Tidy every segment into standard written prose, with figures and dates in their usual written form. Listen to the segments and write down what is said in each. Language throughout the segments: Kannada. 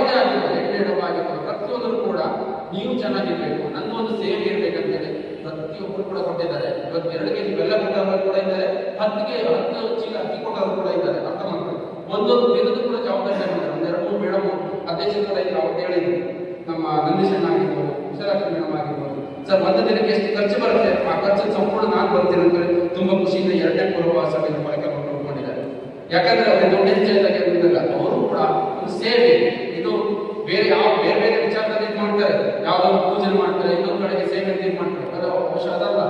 ಯಾವುದೇ ಆಗಿರ್ಬೋದು, ಹೆಣ್ಣೆಡವಾಗಿರ್ಬೋದು, ಪ್ರತಿಯೊಂದರೂ ಕೂಡ ನೀವು ಚೆನ್ನಾಗಿರ್ಬೇಕು, ನನ್ನ ಒಂದು ಸೇವೆ ಇರ್ಬೇಕಂತೇಳಿ ಪ್ರತಿಯೊಬ್ಬರು ಕೂಡ ಕೊಟ್ಟಿದ್ದಾರೆ. ಇವತ್ತು 2 kg ಬೆಲ್ಲ ಕೊಟ್ಟವರು ಕೂಡ ಇದ್ದಾರೆ, 10 ಚೀಲ ಅಕ್ಕಿ ಕೊಟ್ಟವರು ಕೂಡ ಇದ್ದಾರೆ. ಅರ್ಥ ಮಾಡ್ತಾರೆ, ಒಂದೊಂದು ದಿನದ ಕೂಡ ಜವಾಬ್ದಾರಿ ತಗೊಂಡಿದ್ದಾರೆ. ಒಂದು 2-3 ಮೇಡಮ್ ಅಧ್ಯಕ್ಷರ ಅವತ್ತು ಹೇಳಿದ್ರು, ನಮ್ಮ ನಂದೀಶಣ್ಣ ಆಗಿರ್ಬೋದು, ವಿಶಾಲಾಕ್ಷಿ ಮೇಡಮ್ ಆಗಿರ್ಬೋದು, ಸರ್ ಒಂದು ದಿನಕ್ಕೆ ಎಷ್ಟು ಖರ್ಚು ಬರುತ್ತೆ, ಆ ಖರ್ಚು ಸಂಪೂರ್ಣ ನಾನು ಬರ್ತೀನಿ ಅಂತ ತುಂಬಾ ಖುಷಿಯಿಂದ 2ನೇ ಪೂರ್ವ ಸಭೆಯ ಬಳಕೆ ಮಾಡ್ಕೊಂಡಿದ್ದಾರೆ. ಯಾಕಂದ್ರೆ ಅವರು ದೊಡ್ಡ ಹೆಚ್ಚಾಗಿ ಅವರು ಕೂಡ ಒಂದು ಸೇವೆ, ಇದು ಬೇರೆ ಬೇರೆ ಬೇರೆ ವಿಚಾರದಲ್ಲಿ ಇದು ಮಾಡ್ತಾರೆ, ಯಾವುದೋ ಪೂಜೆ ಮಾಡ್ತಾರೆ, ಇನ್ನೊಂದು ಕಡೆಗೆ ಸೇವೆ ಅಂತ ಇದು ಮಾಡ್ತಾರೆ, ಅದು ಅವಶ್ಯ ಅದಲ್ಲ.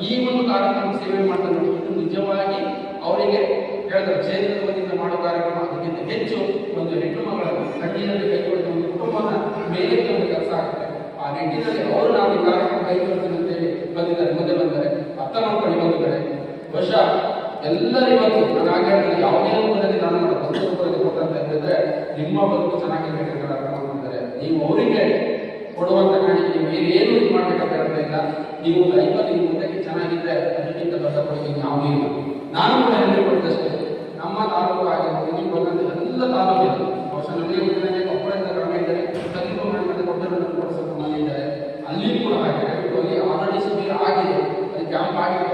ಈ ಒಂದು ಕಾರ್ಯಕ್ರಮ ಸೇವೆ ಮಾಡ್ತಾರೆ, ಇದು ನಿಜವಾಗಿ ಅವರಿಗೆ ಹೇಳಿದ್ರೆ ಜೈಲಿನ ವತಿಯಿಂದ ಮಾಡೋ ಕಾರ್ಯಕ್ರಮ. ಅದಕ್ಕಿಂತ ಹೆಚ್ಚು ಒಂದು ಹೆಣ್ಣು ಮಗಳ ಕಣ್ಣಿನಲ್ಲಿ ಕೈಗೊಳ್ಳುವ ಒಂದು ಕುಟುಂಬನ ಮೇಲೆ ಒಂದು ಕೆಲಸ ಆಗುತ್ತೆ. ಆ ನಿಟ್ಟಿನಲ್ಲಿ ಅವರು ನಾವು ಈ ಕಾರ್ಯಕ್ರಮ ಕೈಗೊಳ್ಳುತ್ತೀವಿ ಅಂತೇಳಿ ಬಂದಿದ್ದಾರೆ, ಮುಂದೆ ಬಂದರೆ ಅರ್ಥ ಮಾಡ್ಕೊಂಡು ಒಂದು ಕಡೆ ಬಹುಶಃ ಎಲ್ಲರೂ ಇವತ್ತು ನಾನು ಆಗ ಹೇಳಿದ್ರೆ ಯಾವುದೇ ರೂಪದಲ್ಲಿ ದಾನ ಮಾಡೋದು ಕೊಟ್ಟಂತ ಹೇಳಿದ್ರೆ ನಿಮ್ಮ ಬದುಕು ಚೆನ್ನಾಗಿರ್ಬೇಕಂತ ಅರ್ಥ ಮಾಡ್ಕೊಂಡಿದ್ದಾರೆ. ನೀವು ಅವರಿಗೆ ಕೊಡುವಂತ ಕಾಣಿಕೆ ನೀವು ಏನು ಇದು ಮಾಡ್ಬೇಕಂತ ಹೇಳ್ತಾ ಇಲ್ಲ. ನೀವು 50 ಮುಂದಕ್ಕೆ ಚೆನ್ನಾಗಿದ್ರೆ ಅದಕ್ಕಿಂತ ದೊಡ್ಡ ಕೊಡುಗೆ ಯಾವುದೂ ಇಲ್ಲ. ನಾನು ಕೂಡ ಹೇಳಿಕೊಟ್ಟಷ್ಟೇ, ನಮ್ಮ ತಾಲೂಕು ಆಗಿರ್ಬೋದು, ನೀವು ಬಂದಂತೆ ಎಲ್ಲ ತಾಲೂಕಿದೆ. ಬಹುಶಃ ನನಗೆ ಕೊಪ್ಪಳದಿಂದ ಕಡಿಮೆ ಇದ್ದಾರೆ, ಸ್ವಲ್ಪ ಮನೆ ಇದ್ದಾರೆ, ಅಲ್ಲಿ ಕೂಡ ಹಾಗೆ ಅಲ್ಲಿ ಆಲ್ರೆಡಿ ಶಿಬಿರ ಆಗಿದೆ, ಅಲ್ಲಿ ಕ್ಯಾಂಪ್ ಆಗಿದೆ.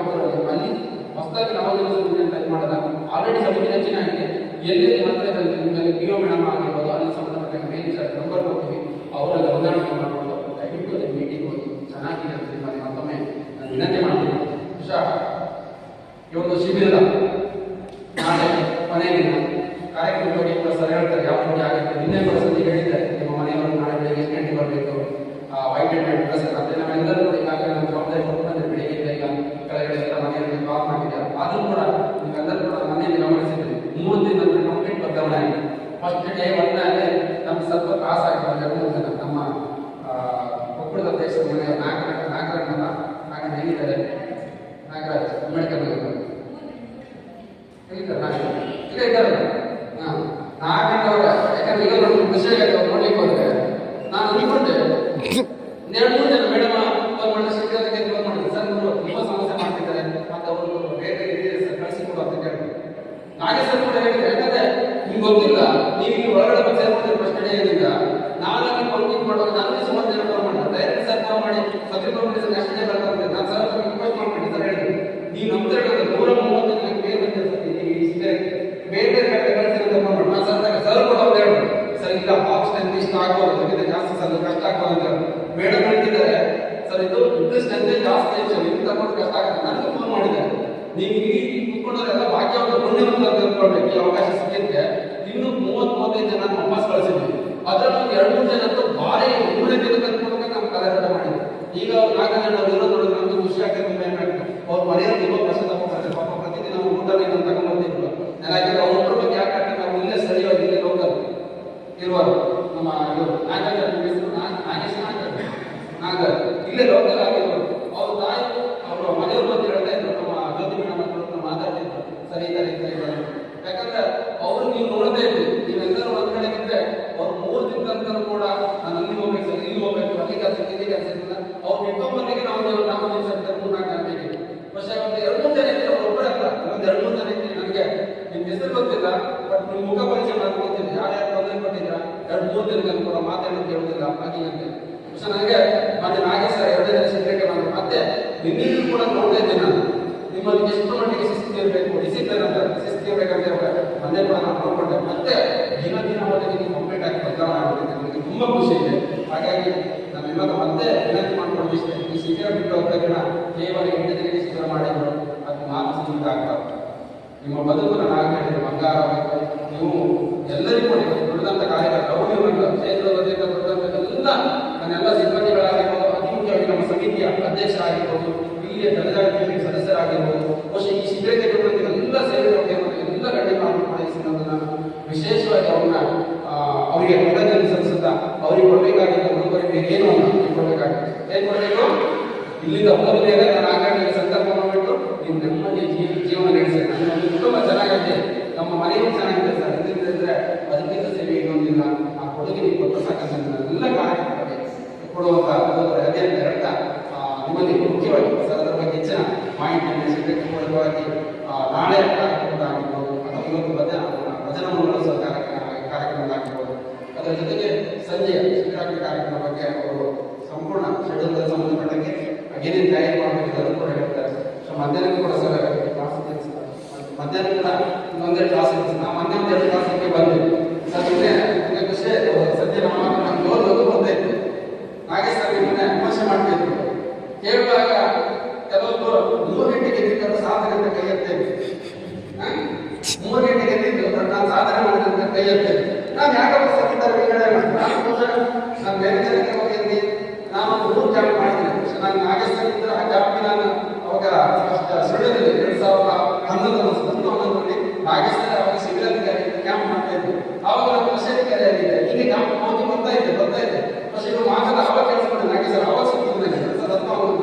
ಅಲ್ಲಿ ಹೊಸದಾಗಿ ನಾವು ಟೈಪ್ ಮಾಡಿದ ಆಲ್ರೆಡಿ ಸಭೆ ಹೆಚ್ಚಿನ ಆಗಿದೆ. ಎಲ್ಲಿ ಹತ್ತಿರದಲ್ಲಿ ನಿಮ್ಮಲ್ಲಿ ಪಿ.ಒ ಮೇಡಮ್ ಆಗಿರ್ಬೋದು, ಅಲ್ಲಿ ಸಂಬಂಧಪಟ್ಟ ಮೇಲಿನ ನಂಬರ್ ಹೋಗ್ತೀವಿ, ಅವರೆಲ್ಲ ಹೊಂದಾಣಿಕೆ ಮಾಡಿಕೊಂಡು ದಯವಿಟ್ಟು ಅದಕ್ಕೆ ಮೀಟಿಂಗ್ ಹೋಗಿ ಚೆನ್ನಾಗಿದೆ ಅಂತ ನಿಮ್ಮಲ್ಲಿ ಮತ್ತೊಮ್ಮೆ ನಾನು ವಿನಂತಿ ಮಾಡ್ತೀನಿ. ಬಹುಶಃ ಈ ಒಂದು ಶಿಬಿರದ ನಾಳೆ ಕೊನೆಯ ದಿನ ಕಾರ್ಯಕ್ರಮ ಬಗ್ಗೆ ಕೂಡ ಸರ್ ಹೇಳ್ತಾರೆ ಯಾವ ರೀತಿ ಆಗುತ್ತೆ. ನಿನ್ನೆ ಕೂಡ ಸಂಜೆ ಹೇಳಿದ್ದಾರೆ, ನಿಮ್ಮ ಮನೆಯವರು ನಾಳೆ ಬೆಳಿಗ್ಗೆ ಎಷ್ಟು ಗಂಟೆಗೆ ಬರಬೇಕು, ವೈಟ್ ಅಂಡ್ ವೈಟ್ ಡ್ರೆಸ್ ಮತ್ತೆ ನಾವೆಲ್ಲರೂ ಕೂಡ ಈಗಾಗಲೇ ನಮ್ಮ ಜವಾಬ್ದಾರಿ ಕೊಟ್ಟು ಬೆಳಿಗ್ಗೆ ಈಗ ಕೆಳಗಡೆ ಎಲ್ಲ ಮನೆಯಲ್ಲಿ ಕಾಲ್ ಮಾಡಿದ್ದಾರೆ. ಆದರೂ ಕೂಡ ನೀವೆಲ್ಲರೂ ಕೂಡ ಮನೆಯಲ್ಲಿ ಗಮನಿಸಿದ್ದೀರಿ, 3 ದಿನ ಕಂಪ್ಲೀಟ್ ಬದಲಾವಣೆ ಆಗಿದೆ. ಫಸ್ಟ್ ಡೇ ಬಂದಾಗಲೇ ನಮ್ಗೆ ಸ್ವಲ್ಪ ತ್ರಾಸ ಆಗ್ತದೆ. 2-3 ಜನ ನಮ್ಮ ಕೊಪ್ಪಳದ ಅಧ್ಯಕ್ಷರ ಮನೆಯ ನಾಗರಾಜ್ ಹೇಗಿದ್ದಾರೆ, ನಾಗರಾಜ್ ಅಂಬೇಡ್ಕರ್ ಈಗ ಇದ್ದಾರೆ. ನಾಗಣ್ಣವರ ಯಾಕಂದ್ರೆ ಈಗ ವಿಷಯ ನೋಡ್ಲಿಕ್ಕೆ ಹೋದ್ರೆ ನಾನು ಅನ್ಕೊಂಡೆ 2-3 ಜನ ಮೇಡಮ್ ಫೋನ್ ಮಾಡಿ ಶಿಕ್ಷಕರಿಗೆ ಫೋನ್ ಮಾಡಿದ್ರು, ಸರ್ ಇವರು ತುಂಬಾ ಸಮಸ್ಯೆ ಮಾಡ್ತಿದ್ದಾರೆ ಮತ್ತೆ ಅವರು ಬೇರೆ ಕಳಿಸಿಕೊಡು ಅಂತ ಹೇಳಿದ್ರು. ನಾಗೇಶ್ವರ ಕೂಡ ಹೇಳಿದ್ರು, ಯಾಕಂದ್ರೆ ನಿಮ್ಗೆ ಗೊತ್ತಿಲ್ಲ, ನೀವು ಇಲ್ಲಿ ಒಳಗಡೆ ಬಂದು ಸೇರ್ಕೊಂಡಿರೋ ಪ್ರಶ್ನೆ ಏನಿಲ್ಲ, ನಾನು ಕಂಪ್ಲೀಟ್ ಮಾಡುವಾಗ ನನಗೆ ಸುಮಾರು ಜನ ಫೋನ್ ಮಾಡ್ತಾರೆ, ಡೈರೆಕ್ಟ್ ಸರ್ ಫೋನ್ ಮಾಡಿ ಸಬ್ಸ್ಕ್ರೈಬ್ ಅಷ್ಟೇ ಬರ್ತಾರೆ. ನಾನು ಸರ್ ರಿಕ್ವೆಸ್ಟ್ ಮಾಡ್ತೀನಿ ಸರ್ ಹೇಳಿದ್ರು, ನೀವು ನಮ್ಮ 130 ಜನ ಬೇರೆ ಬೇರೆ ಬೇರೆ ಕಡೆ ಕಳಿಸಿರೋದು ಫೋನ್ ಮಾಡಿ ನಾನು ಸರ್ ಕೂಡ ಅವ್ರು ಹೇಳಿದ್ರು, ಸರ್ ಇಲ್ಲ ಬಾಕ್ಸ್ ಟೈಮ್ ಇಷ್ಟ ಆಗ್ಬೋದು, ಅದಕ್ಕಿಂತ ಜಾಸ್ತಿ ಸರ್ ಕಷ್ಟ ಆಗ್ಬೋದು ಅಂತ ಮೇಡಮ್ ಹೇಳ್ತಿದ್ದಾರೆ. ಸರ್ ಇದು ಇಂಟ್ರೆಸ್ಟ್ ಜಾಸ್ತಿ ಇಂತ ಕೊಟ್ಟು ಕಷ್ಟ ಆಗುತ್ತೆ. ನನಗೆ ಫೋನ್ ಮಾಡಿದ್ದಾರೆ, ನೀವು ಈ ಕೂತ್ಕೊಂಡವರೆಲ್ಲ ಭಾಗ್ಯವಂತ ಪುಣ್ಯವಂತ ಅಂತ ತಿಳ್ಕೊಳ್ಬೇಕು. ಈ ಅವಕಾಶ ಸಿಕ್ಕಿದ್ರೆ ಇನ್ನು 30-35 ಜನ ವಾಪಸ್ ಕಳಿಸಿದ್ವಿ. ಅದರಲ್ಲಿ 2-3 ಜನ ಅಂತೂ ಭಾರಿ ಒಳ್ಳೆ ದಿನ ಕಲ್ತ್ಕೊಂಡ್ರೆ ನಮ್ಮ ಕಲಾವಿದ ಮಾಡಿದ್ರು. ಈಗ 4 ಜನ ಇರೋದು ನೋಡಿದ್ರೆ ನಮ್ಗೆ ಖುಷಿ ಆಗ್ತದೆ, ತುಂಬ ಏನಾಗ್ತದೆ. ಅವ್ರು ಮನೆಯಲ್ಲಿ ತುಂಬ ಕಷ್ಟ ತಗೊಂಡ್ಬರ್ತಾರೆ, ಪಾಪ ಪ್ರತಿದಿನ ಊಟನ ಇದನ್ನು ತಗೊಂಡ್ಬರ್ತಿದ್ರು. ಯಾಕಂದ್ರೆ ಅವ್ರ ಬಗ್ಗೆ ಯಾಕೆ ನಾವು ಇಲ್ಲೇ ಸ್ಥಳೀಯವಾಗಿ ಇಲ್ಲೇ ಲೋಕಲ್ ಇರುವರು ನಮ್ಮ ನಾಗರಾಜ್ ಇಲ್ಲೇ ಲೋಕಲ್ ಆಗಿರೋರು. ಅವ್ರ ತಾಯಿ ಅವರು ಮನೆಯವ್ರು ಬಂದು ಹೇಳ್ತಾ ಇದ್ರು, ನಮ್ಮ ಜ್ಯೋತಿ ಮೇಡಮ್ ಹತ್ರ ಮಾತಾಡ್ತಿದ್ರು, ಸರಿ ಇದ್ದಾರೆ. ಯಾಕಂದ್ರೆ ಅವರು ನೀವು ನೋಡ್ತಾ ಇದ್ರಿ, ನೀವೆಲ್ಲರೂ ಒಂದ್ ಕಡೆ ಇದ್ರೆ ಅವ್ರು 3 ದಿನ ತನಕ ಕೂಡ ನಾನು ಅಲ್ಲಿ ಹೋಗ್ಬೇಕು ಸರ್, ಇಲ್ಲಿ ಹೋಗ್ಬೇಕು, ಅಲ್ಲಿ ಕೆಲಸ ಇಲ್ಲಿ ಕೆಲಸ ಇರಲಿಲ್ಲ. ಅವ್ರು ಇಟ್ಟೊಬ್ಬರಿಗೆ ನಾವು 4 ದಿವಸ 3-4 ಗಂಟೆಗೆ പക്ഷേ ಒಂದು 2-3 ಜನ ಇದ್ರೆ ಅವ್ರು ಒಬ್ಬರೇ ಅಲ್ಲ, ಒಂದು 2-3 ಜನ ಇದ್ರೆ ನನಗೆ ನಿಮ್ ಹೆಸರು ಗೊತ್ತಿಲ್ಲ, ಬಟ್ ನಿಮ್ ಮುಖ ಪರಿಚಯ ಮಾಡ್ಕೊಳ್ತೀನಿ, ಯಾರ್ಯಾರು ತೊಂದರೆ ಕೊಟ್ಟಿದ್ರ 2-3 ದಿನಕ್ಕೆ ಕೂಡ ಮಾತಾಡೋದು ಕೇಳೋದಿಲ್ಲ ಹಾಗೆ ಅಂತ. പക്ഷെ ನನಗೆ ಮತ್ತೆ ನಾಗೇಶ್ ಸರ್ 2 ದಿನ ಶಿಬಿರಕ್ಕೆ ಬಂದ್ರು. ಮತ್ತೆ ನಿನ್ನೆಯೂ ಕೂಡ ನೋಡ್ತಾ ಇದ್ದೆ ನಾನು, ನಿಮ್ಮಲ್ಲಿ ಎಷ್ಟು ಮಟ್ಟಿಗೆ ಶಿಸ್ತು ಇರಬೇಕು, ಡಿಸಿಪ್ಲಿನ್ ಅಂತ ಶಿಸ್ತು ಇರಬೇಕಂತ ಮೊನ್ನೆ ಕೂಡ ನಾನು ನೋಡ್ಕೊಂಡೆ. ಮತ್ತೆ ದಿನ ಒಳಗೆ ನೀವು ಕಂಪ್ಲೀಟ್ ಆಗಿ ಬದಲಾವಣೆ ಆಗುತ್ತೆ, ನನಗೆ ತುಂಬಾ ಖುಷಿ ಇದೆ. ಹಾಗಾಗಿ ನಾವೆಲ್ಲರೂ ಮತ್ತೆ ವಿನಂತಿ ಮಾಡ್ಕೊಂಡು ಇಷ್ಟೇ, ಈ ಶಿಬಿರ ಬಿಟ್ಟು ಹೋದ ತಕ್ಷಣ ಕೇವಲ 8 ದಿನಕ್ಕೆ ಶಿಬಿರ ಮಾಡಿದ್ರು ಅದು ಮಾತು ಸೀಮಿತ ಆಗ್ತದೆ. ನಿಮ್ಮ ಬದುಕನ್ನು ನಾವು ಹೇಳಿದ್ರೆ ಬಂಗಾರ ಆಗಬೇಕು. ನೀವು ಎಲ್ಲರಿಗೂ ಕೊಡಿ ದುಡಿದಂಥ ಕಾರ್ಯಗಳು ಗೌರವ ಕ್ಷೇತ್ರದ ದುಡಿದಂಥ ಎಲ್ಲ ನನ್ನೆಲ್ಲ ಸಿಬ್ಬಂದಿಗಳಾಗಿರ್ಬೋದು, ಅತಿ ಮುಖ್ಯವಾಗಿ ನಮ್ಮ ಸಮಿತಿಯ ಅಧ್ಯಕ್ಷ ಆಗಿರ್ಬೋದು, ಇಲ್ಲಿಯ ದಲಿತ ಸದಸ್ಯರಾಗಿರ್ಬೋದು, ಬಹುಶಃ ಈ ಶಿಬಿರಕ್ಕೆ ಎಲ್ಲ ಸೇರಿದವರಿಗೆ ಎಲ್ಲ ಗಣ್ಯಮಾನ್ಯರು ಕೂಡ ಈ ಸಂದರ್ಭದಲ್ಲಿ ವಿಶೇಷವಾಗಿ ಅವರಿಗೆ ಕೃತಜ್ಞತೆ ಸಲ್ಲಿಸುತ್ತಾ ಅವರಿಗೆ ಕೊಡಬೇಕಾಗಿದ್ದ ಉಡುಗೊರೆ ಏನು ಕೊಡಬೇಕಾಗಿದೆ. ಏನ್ ಕೊಡಬೇಕು? ಇಲ್ಲಿಂದ ಹೋಗಬೇಕಾದ್ರೆ ನಾನು ಆಗಾಗ ಸಂಕಲ್ಪ ಮಾಡಿಬಿಟ್ಟು ನೀವು ನೆಮ್ಮದಿ ಜೀವನ ನಡೆಸಿ, ನಮ್ಮ ಕುಟುಂಬ ಚೆನ್ನಾಗಿದೆ, ನಮ್ಮ ಮನೆಯೂ ಚೆನ್ನಾಗಿದೆ ಸರ್, ಇದ್ರೆ ಅದಕ್ಕಿಂತ ಸೇವೆ ಇನ್ನೊಂದಿಲ್ಲ. ಆ ಕೊಡುಗೆ ನೀವು ಕೊಟ್ಟು ಸಾಕಂತ ಎಲ್ಲ ಕಾರ್ಯಕ್ರಮಕ್ಕೆ ಕೊಡುವಂತ ಉಡುಗೊರೆ ಅದೇ ಅಂತ ಹೇಳ್ತಾ ನಿಮ್ಮಲ್ಲಿ ಮುಖ್ಯವಾಗಿ ಸರ್ ಅದರ ಬಗ್ಗೆ ಹೆಚ್ಚಿನ ಮಾಹಿತಿಯನ್ನು ಶಿಬಿರಕ್ಕೆ ಕೊಡುವಾಗಿ ನಾಳೆ ಕಾರ್ಯಕ್ರಮದಾಗಿರ್ಬೋದು ಅಥವಾ ಇವತ್ತು ಭಜನಾ ಮಂಗಳ ಕಾರ್ಯಕ್ರಮದಾಗಿರ್ಬೋದು, ಅದರ ಜೊತೆಗೆ ಸಂಜೆಯ ಶಿಬಿರಾಗ್ನಿ ಕಾರ್ಯಕ್ರಮ ಬಗ್ಗೆ ಅವರು ಸಂಪೂರ್ಣ ಶೆಡ್ಯೂಲ್ ಸಂಬಂಧಪಟ್ಟಂಗೆ ಏನೇನು ತಯಾರಿ ಮಾಡಬೇಕು ಅದನ್ನು ಕೂಡ ಹೇಳ್ತಾರೆ. ಸೊ ಮಧ್ಯಾಹ್ನ ಕೂಡ ಸರ್ ಕ್ಲಾಸ್ ಮಧ್ಯಾಹ್ನ ಕೂಡ ಇನ್ನೊಂದೇ ಕ್ಲಾಸ್ ಇರುತ್ತೆ. ನಾವು ಮೊನ್ನೆ ಒಂದೆರಡು ಕ್ಲಾಸಿಗೆ ಬಂದ್ವಿ ಸರ್. ನಿನ್ನೆ ಖುಷಿ ಸದ್ಯ ನಮ್ಮ ಲೋನ್ ಅದು ಬಂದೈತೆ ಹಾಗೆ ಸರ್ ನಿಮ್ಮನ್ನ ವಿಮರ್ಶೆ ಮಾಡ್ತಿದ್ರು. ಕೇಳುವಾಗ ಕೆಲವೊಬ್ಬರು 3 ಗಂಟೆಗೆ ಎದ್ದಿದ್ದರು ಸಾಧನೆ ಅಂತ ಕೈ ಎತ್ತೇವೆ. 3 ಗಂಟೆಗೆ ಎದ್ದಿದ್ದು ನಾನು ಸಾಧನೆ ಮಾಡಿದಂತ ಕೈ ಎತ್ತೇವೆ. ನಾನು ಯಾಕಪ್ಪ ಸತ್ತಿದ್ದಾರೆ ವಿಂಗಡಣೆ ನಾನು ಬೇರೆ ಜನಕ್ಕೆ ಹೋಗಿದ್ದೆ. ನಾನು 3 ಜಾಬ್ ಮಾಡಿದ್ದೇನೆ. ನಾನು ನಾಗೇಶ್ವರ ಇದ್ದ ಆ ಜಾಬ್ಗೆ ನಾನು ಅವಾಗ ಸುಳ್ಯದಲ್ಲಿ 2011 ನಾಗೇಶ್ವರ ಅವಾಗ ಶಿಬಿರಾಧಿಕಾರಿ ಕ್ಯಾಂಪ್ ಮಾಡ್ತಾ ಇದ್ದೆ. ಅವಾಗ ನಾನು ವರ್ಷಾಧಿಕಾರಿ ಆಗಿದೆ. ಈಗ ಕ್ಯಾಂಪ್ ಹೋಗಿ ಬರ್ತಾ ಇದ್ದೆ. പക്ഷേ ಇದು ಮಾತಲ್ಲ ಅವಾಗ ಕೆಲಸ ನಾಗೇಶ್ವರ ಅವಾಗ ಸಿಕ್ಕಿದ್ದು ನನಗೆ 2011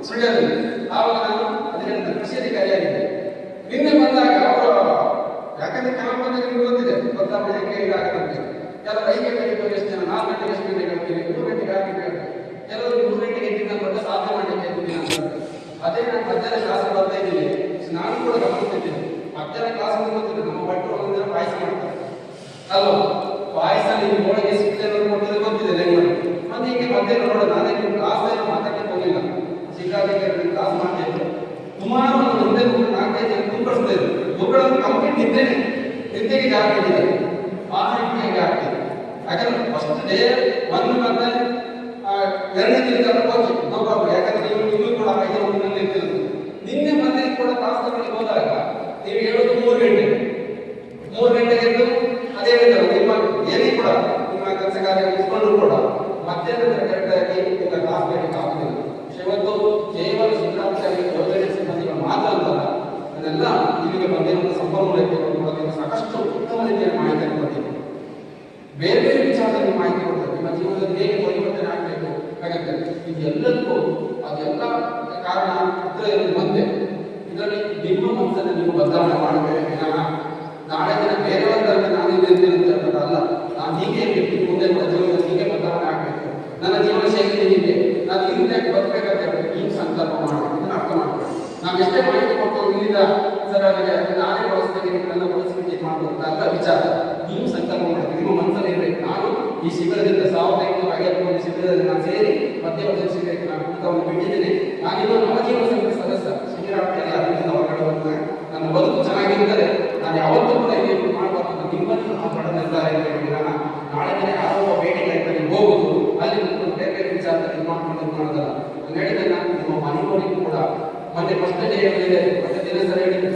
ಸುಳ್ಯದಲ್ಲಿ. ಆವಾಗ ನಾನು ಅದರಿಂದ ಕೃಷಿ ಆಗಿದೆ. ನಿನ್ನೆ ಬಂದಾಗ ಅವರು ಯಾಕಂದ್ರೆ ಕ್ಯಾಂಪ್ ಬಂದಾಗ ನಿಮ್ಗೆ ಗೊತ್ತಿದೆ ಗೊತ್ತಾಗಲಿಕ್ಕೆ ಇದಾಗದಂತೆ. ಕೆಲವರು 5 ಗಂಟೆಗೆ ಎಷ್ಟು ಜನ 4 ಗಂಟೆಗೆ ಎಷ್ಟು ಗಂಟೆಗೆ ಹೇಳ್ತೀನಿ 3 ಗಂಟೆಗೆ ಹಾಕಿದ್ದಾರೆ. ಕೆಲವರು 3 ಗಂಟೆಗೆ ಎದ್ದಿದ್ದ ದೊಡ್ಡ ಸಾಧನೆ ಮಾಡಲಿಕ್ಕೆ ಇದ್ದೀನಿ ಅಂತ. ಅದೇ ನಾನು ಮಧ್ಯಾಹ್ನ ಕ್ಲಾಸ್ ಬರ್ತಾ ಇದ್ದೀನಿ. ನಾನು ಕೂಡ ಗಮನಿಸ್ತಿದ್ದೀನಿ ಮಧ್ಯಾಹ್ನ ಕ್ಲಾಸ್ ಗೊತ್ತಿದೆ. ನಮ್ಮ ಭಟ್ರು ಒಂದಿನ ಪಾಯಸ ಮಾಡ್ತಾರೆ ಅಲ್ವಾ? ಪಾಯಸ ನೀವು ಹೋಳಿಗೆ ಸಿಕ್ಕಿದೆ ಕೊಟ್ಟಿದ್ರೆ ಗೊತ್ತಿದೆ ಹೆಂಗ್ ಮತ್ತೆ ಹೀಗೆ ಮಧ್ಯಾಹ್ನ ನೋಡೋದು. ನಾನೇ ನಿಮ್ಮ ಕ್ಲಾಸ್ ಏನೋ ಮಾತಾಡಕ್ಕೆ ಹೋಗಿಲ್ಲ. ಶಿಕ್ಷಾಧಿಕಾರಿ ಕ್ಲಾಸ್ ಮಾಡ್ತಿದ್ರು. ಸುಮಾರು ಒಂದು ಮುಂದೆ 4-5 ಜನ ಕೂತ್ಕೊಳ್ತಾ ಇದ್ರು. ಮಕ್ಕಳನ್ನು ಕಂಪ್ಲೀಟ್ ನಿದ್ದೆಗೆ ಜಾರಿದ್ದಾರೆ. ಆ ರೀತಿಯಾಗಿ ಆಗ್ತದೆ. ಯಾಕಂದ್ರೆ ಫಸ್ಟ್ ಡೇ ಒಂದು ಮತ್ತೆ 2ನೇ ದಿನದ ಹೋಗಿ ನೋಡ್ಬಾರ್ದು. ಯಾಕಂದ್ರೆ ನೀವು ಕೂಡ 5 ಒಂದಿನಲ್ಲಿ ಇರ್ತಿರೋದು. ನಿನ್ನೆ ಮತ್ತೆ ಕೂಡ ಕ್ಲಾಸ್ಗಳಿಗೆ ಹೋದಾಗ ನೀವು ಹೇಳೋದು 3 ಗಂಟೆಗೆ ಎದ್ದು ಅದೇ ಹೇಳ್ತಾರೆ ನಿಮ್ಮ ಏನೇ ಕೂಡ ನಿಮ್ಮ ಕೆಲಸ ಕಾರ್ಯ ಮುಗಿಸ್ಕೊಂಡ್ರು ಕೂಡ ಮಧ್ಯಾಹ್ನ ಕರೆಕ್ಟಾಗಿ ನಿಮ್ಮ ಕ್ಲಾಸ್ ಬೇಡಕ್ಕೆ ಆಗುದಿಲ್ಲ. ಇವತ್ತು ಕೇವಲ ಶಿಬಿರಾಧಿಕಾರಿ ಯೋಜನೆ ಸಿಬ್ಬಂದಿಗಳು ಮಾತ್ರ ಅಂತಲ್ಲ, ಅದೆಲ್ಲ ಇಲ್ಲಿಗೆ ಬಂದಿರುವ ಸಂಪನ್ಮೂಲ ಕೊಡೋದಕ್ಕೆ ಸಾಕಷ್ಟು ಉತ್ತಮ ರೀತಿಯ ಮಾಹಿತಿಯನ್ನು ಕೊಟ್ಟಿದೆ. ಬೇರೆ ಬೇರೆ ವಿಚಾರದಲ್ಲಿ ಮಾಹಿತಿ ಕೊಡ್ತಾರೆ. ನಿಮ್ಮ ಜೀವನದಲ್ಲಿ ಹೇಗೆ ಪರಿವರ್ತನೆ ಆಗಬೇಕು ಹಾಗಂತೆ ಇದೆಲ್ಲದಕ್ಕೂ ಅದೆಲ್ಲ ಕಾರಣ ಮುಂದೆ ಇದರಲ್ಲಿ ನಿಮ್ಮ ಮನಸ್ಸನ್ನು ನೀವು ಬದಲಾವಣೆ ಮಾಡಬೇಕು ವಿನಃ ನಾಳೆ ದಿನ ಬೇರೆಯವರಲ್ಲಿ ನಾನು ಇಲ್ಲಿರುತ್ತೆ ಅನ್ನೋದಲ್ಲ. ನಾನು ಹೀಗೆ ಇರಬೇಕು, ಮುಂದೆ ಕೂಡ ಜೀವನದಲ್ಲಿ ಹೀಗೆ ಬದಲಾವಣೆ ಆಗಬೇಕು, ನನ್ನ ಜೀವನ ಶೈಲಿ ಹೀಗೆ, ನಾನು ಹಿಂದೆ ಬರಬೇಕಂತ ಹೇಳಿ ಈ ಸಂಕಲ್ಪ ಮಾಡಬೇಕು. ಇದನ್ನು ಅರ್ಥ ಮಾಡಬೇಕು. ನಾವು ಎಷ್ಟೇ ಮಾಹಿತಿ ಕೊಟ್ಟು ಇಲ್ಲಿಂದ ಸರ್ ನಾನೇ ಬಳಸ್ತೇನೆ ನಿಮ್ಮನ್ನೆಲ್ಲ ಬಳಸಲಿಕ್ಕೆ ಮಾಡುವಂತ ಅಲ್ಲ ವಿಚಾರ. ನೀವು ಸಂಕಲ್ಪ ಮಾಡಬೇಕು, ನಿಮ್ಮ ಮನಸ್ಸಲ್ಲಿ ಇರಬೇಕು. ನಾನು ಈ ಶಿಬಿರದಿಂದ 1951 ಶಿಬಿರದಲ್ಲಿ ನಾನು ಸೇರಿ ಮಧ್ಯವರ್ತಿ ಶಿಬಿರಕ್ಕೆ ನಾನು ಊಟವನ್ನು ಬಿಟ್ಟಿದ್ದೀನಿ. ನಾನಿನ್ನು ನವಜೀವನ ಸಂಘದ ಸದಸ್ಯ. ಶಿಬಿರಾರ್ಥಿಯಾಗಿ ಅದರಿಂದ ಹೊರಗಡೆ ಹೋಗ್ತೇನೆ. ನನ್ನ ಬದುಕು ಚೆನ್ನಾಗಿದ್ದರೆ ನಾನು ಯಾವತ್ತೂ ಕೂಡ ಇಲ್ಲಿ ಮಾಡಬಾರ್ದು. ನಿಮ್ಮನ್ನು ನಾವು ಪಡೆದ ನಿರ್ಧಾರ ಇರಬೇಕು. ನಾಳೆ ದಿನ ಯಾರೋ ಒಬ್ಬ ಬೇಡಿಕೆ ಆಯ್ತಾರೆ ಹೋಗುದು ಅಲ್ಲಿ ಬೇರೆ ಬೇರೆ ವಿಚಾರದಲ್ಲಿ ಮಾಡ್ಕೊಂಡು ಮಾಡೋದಲ್ಲ. ನಾನು ಹೇಳಿದೆ ನಾನು ನಿಮ್ಮ ಮನೆಯವರಿಗೂ ಕೂಡ ಮೊನ್ನೆ ಫಸ್ಟ್ ಡೇ ಹೇಳಿದೆ. ಮತ್ತೆ ದಿನ ಸರಿ ಹೇಳಿದ್ರೆ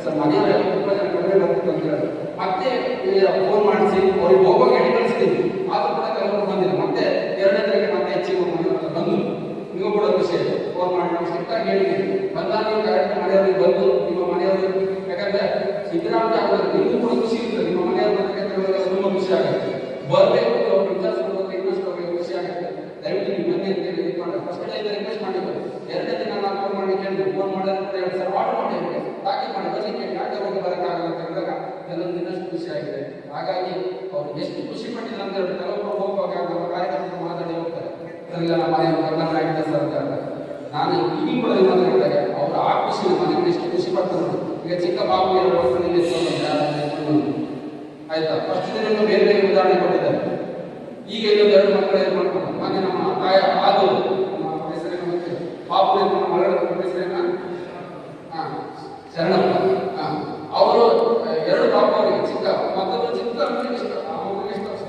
ಸರ್ ಮನೆಯವರೆಲ್ಲ ತುಂಬ ಜನ ಕಡಿಮೆ ಬರ್ತಿತ್ತು ಅಂತ ಹೇಳಿ ಮತ್ತೆ ಫೋನ್ ಮಾಡಿಸಿ ಅವ್ರಿಗೆ ಹೋಗುವಾಗ ಹೇಳಿ ಕಳಿಸಿದ್ದೀನಿ. ಆದ್ರೂ ಕೂಡ ಕೆಲವರು ಬಂದಿಲ್ಲ. ಮತ್ತೆ 2ನೇ ದಿನಕ್ಕೆ ಮತ್ತೆ ಹೆಚ್ಚಿಗೆ ಬಂದು ನೀವು ಕೂಡ ವಿಷಯ ಫೋನ್ ಮಾಡಿ ನಾವು ಸ್ಟ್ರಿಕ್ಟಾಗಿ ಹೇಳಿದ್ದೀವಿ. ಬಂದಾಗ ನೀವು ಕರೆಕ್ಟ್ ಮನೆಯವರಿಗೆ ಬಂದು ನಿಮ್ಮ ಮನೆಯವರು ಯಾಕಂದ್ರೆ ಶಿಬಿರಾಂತ ಆಗೋದು ನಿಮಗೂ ಕೂಡ ಖುಷಿ ಇರ್ತದೆ. ನಿಮ್ಮ ಮನೆಯವ್ರ ಬಗ್ಗೆ ತುಂಬ ಖುಷಿ ಆಗುತ್ತೆ. ಬರಬೇಕು ಅವ್ರು ವಿಚಾರಿಸೋದಕ್ಕೆ ಇನ್ನಷ್ಟು ಅವ್ರಿಗೆ ಖುಷಿ ಆಗುತ್ತೆ. ದಯವಿಟ್ಟು ನೀವು ಬನ್ನಿ ಅಂತ ಹೇಳಿ ಇದು ಮಾಡಿ ಫಸ್ಟ್ ಡೇ ರಿಕ್ವೆಸ್ಟ್ ಮಾಡಿದ್ರು. 2ನೇ ದಿನ ನಾನು ಫೋನ್ ಮಾಡಿ ಕೇಳಿದ್ರು. ಫೋನ್ ಮಾಡಿದ್ರೆ ಸರ್ ಆರ್ಡರ್ ಮಾಡಿದ್ರೆ ಪ್ಯಾಕಿಂಗ್ ಮಾಡಿ ಬನ್ನಿ ಕೇಳಿ ಯಾಕೆ ಹೋಗಿ ಬರೋಕ್ಕಾಗಲ್ಲ ಅಂತ ಹೇಳಿದಾಗ ಎಲ್ಲರೂ ಇನ್ನಷ್ಟು ಖುಷಿ ಆಗಿದೆ. ಹಾಗಾಗಿ ಅವ್ರು ಎಷ್ಟು ಖುಷಿ ಪಟ್ಟಿದ್ರು ಅಂತ ಹೇಳಿ ಕೆಲವೊಬ್ಬರು ಹೋಗುವಾಗ ನಮ್ಮ ಕಾರ್ಯಕರ್ತರು ಮಾತಾಡಿ ಹೋಗ್ತಾರೆ ಸರ್ ಇಲ್ಲ ನಮ್ಮ ಮನೆ ಆಗಿದೆ ಸರ್ ಅಂತ ಹೇಳ್ತಾರೆ. ನಾನು ಈಗ ಕೂಡ ನಿಮ್ಮನ್ನು ಹೇಳಿದಾಗ ಅವರು ಆ ಖುಷಿ ಮನೆಯಲ್ಲಿ ಎಷ್ಟು ಖುಷಿ ಪಡ್ತಾರೆ. ಈಗ ಚಿಕ್ಕ ಬಾಬು ಆಯ್ತಾ ಫಸ್ಟ್ ದಿನ ಬೇರೆ ಬೇರೆ ಉದಾಹರಣೆ ಕೊಟ್ಟಿದ್ದಾರೆ. ಈಗ ಇನ್ನೊಂದು 2 ಮಕ್ಕಳು ಏನು ಮಾಡ್ಕೊಂಡು ಮೊನ್ನೆ ನಮ್ಮ ತಾಯ ಆದು ನಮ್ಮ ಹೆಸರೇನು ಮತ್ತೆ ಬಾಬು ನಮ್ಮ ಮಗಳ ಹೆಸರೇನ ಶರಣಪ್ಪ. ಅವರು 2 ಪಾಪ ಅವರಿಗೆ ಚಿಕ್ಕ ಮತ್ತೊಂದು ಚಿಕ್ಕ ಇಷ್ಟ ಆ ಮಗುವಿಗೆ ಎಷ್ಟು ವರ್ಷ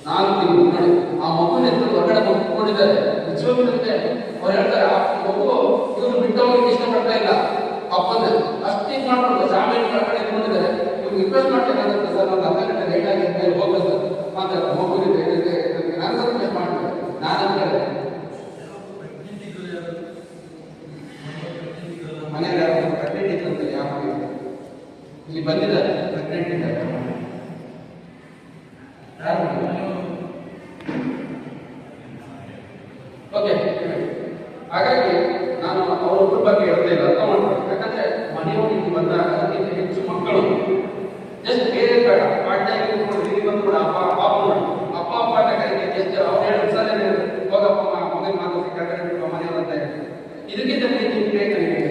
4 ತಿಂಗಳು ನೋಡಿ ಆ ಮಗುವಿನ ಹೆಸರು ಹೊರಗಡೆ ಮಗುಕೊಂಡಿದ್ದಾರೆ. ನಿಜವಾಗ್ಲೂ ಅವ್ರು ಹೇಳ್ತಾರೆ ಆ ಮಗು ಇವರು ಬಿಟ್ಟವರಿಗೆ ಇಷ್ಟಪಡ್ತಾ ಇಲ್ಲ ಅಪ್ಪನ ಅಷ್ಟು ಇದು ಮಾಡ್ಕೊಂಡು ಜಾಮೀನು ಹೊರಗಡೆ ಇಟ್ಕೊಂಡಿದ್ದಾರೆ. ಇವ್ರು ರಿಕ್ವೆಸ್ಟ್ ಮಾಡ್ತೇನೆ ಅಂತ ಸರ್ ಒಂದು 10 ಗಂಟೆ ಲೇಟ್ ಆಗಿ ಮೇಲೆ ಹೋಗ್ಬೇಕು ಸರ್ ಮಾತಾಡ್ತಾರೆ ಮಗುವಿಗೆ ನಾನು ರಿಕ್ವೆಸ್ಟ್ ಮಾಡ್ತೇನೆ. ನಾನು ಹೇಳಿದೆ ಮನೆಯಲ್ಲಿ ಯಾರು ಪ್ರೆಗ್ನೆಂಟ್ ಇದ್ದಂತೆ ಯಾವ ಇಲ್ಲಿ ಬಂದಿದ್ದಾರೆ ಪ್ರೆಗ್ನೆಂಟ್ ಇದ್ದಾರೆ ಓಕೆ. ಹಾಗಾಗಿ ನಾನು ಅವರೊಬ್ಬರ ಬಗ್ಗೆ ಹೇಳ್ತಾ ಇಲ್ಲ, ಅರ್ಥ ಮಾಡ್ಬೇಕು. ಯಾಕಂದ್ರೆ ಮನೆಯವರು ಇಲ್ಲಿ ಬಂದಾಗ ಅದಕ್ಕಿಂತ ಹೆಚ್ಚು ಮಕ್ಕಳು ಜಸ್ಟ್ ಬೇರೆ ಬೇಡ ಪಾಠ್ಯಾಗಿ ಇಲ್ಲಿ ಬಂದು ಕೂಡ ಅಪ್ಪ ಅಪ್ಪ ಕರೆಗೆ ಜಸ್ಟ್ ಅವ್ರು ಹೇಳಿ ಸರ್ ಹೋಗಪ್ಪ ಮಗನ ಮಾತು ಕೆಳಗಡೆ ಬಿಟ್ಟು ಮನೆಯವರು ಅಂತ ಹೇಳಿ ಇದಕ್ಕಿಂತ ಪ್ರೀತಿ ಬೇಕು ನಿಮಗೆ.